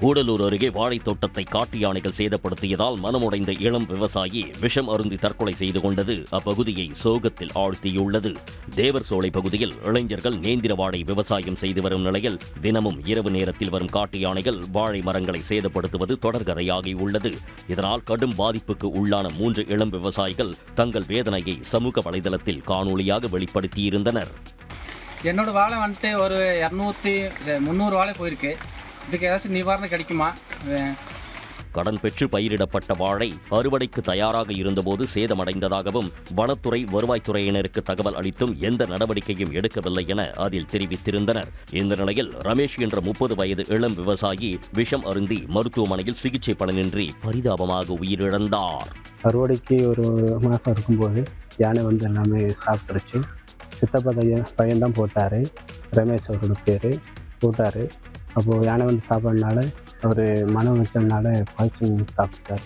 கூடலூர் அருகே வாழைத் தோட்டத்தை காட்டு யானைகள் சேதப்படுத்தியதால் மனமுடைந்த இளம் விவசாயி விஷம் அருந்தி தற்கொலை செய்து கொண்டது அப்பகுதியை சோகத்தில் ஆழ்த்தியுள்ளது. தேவர் சோலை பகுதியில் இளைஞர்கள் நேந்திர வாழை விவசாயம் செய்து வரும் நிலையில் தினமும் இரவு நேரத்தில் வரும் காட்டு யானைகள் வாழை மரங்களை சேதப்படுத்துவது தொடர்கதையாகியுள்ளது. இதனால் கடும் பாதிப்புக்கு உள்ளான 3 இளம் விவசாயிகள் தங்கள் வேதனையை சமூக வலைதளத்தில் காணொலியாக வெளிப்படுத்தியிருந்தனர். என்னோட வாழை வந்துட்டு ஒரு 200-300 வாழை போயிருக்கு. இதுக்கு ஏதாச்சும் நிவாரணம் கிடைக்குமா? கடன் பெற்று பயிரிடப்பட்ட வாழை அறுவடைக்கு தயாராக இருந்தபோது சேதமடைந்ததாகவும் வனத்துறை வருவாய்த்துறையினருக்கு தகவல் அளித்தும் எந்த நடவடிக்கையும் எடுக்கவில்லை என அதில் தெரிவித்திருந்தனர். இந்த நிலையில் ரமேஷ் என்ற 30 வயது இளம் விவசாயி விஷம் அருந்தி மருத்துவமனையில் சிகிச்சை பலனின்றி பரிதாபமாக உயிரிழந்தார். அறுவடைக்கு ஒரு மாதம் இருக்கும்போது யானை வந்து எல்லாமே சாப்பிட்டுருச்சு. சித்தப்பா பையன்தான் போட்டார், ரமேஷ் அவரோட பேர் போட்டார். அப்போது யானை வந்து சாப்பிட்றதுனால அவர் மனம் வச்சதுனால பாய்சன் சாப்பிட்டார்.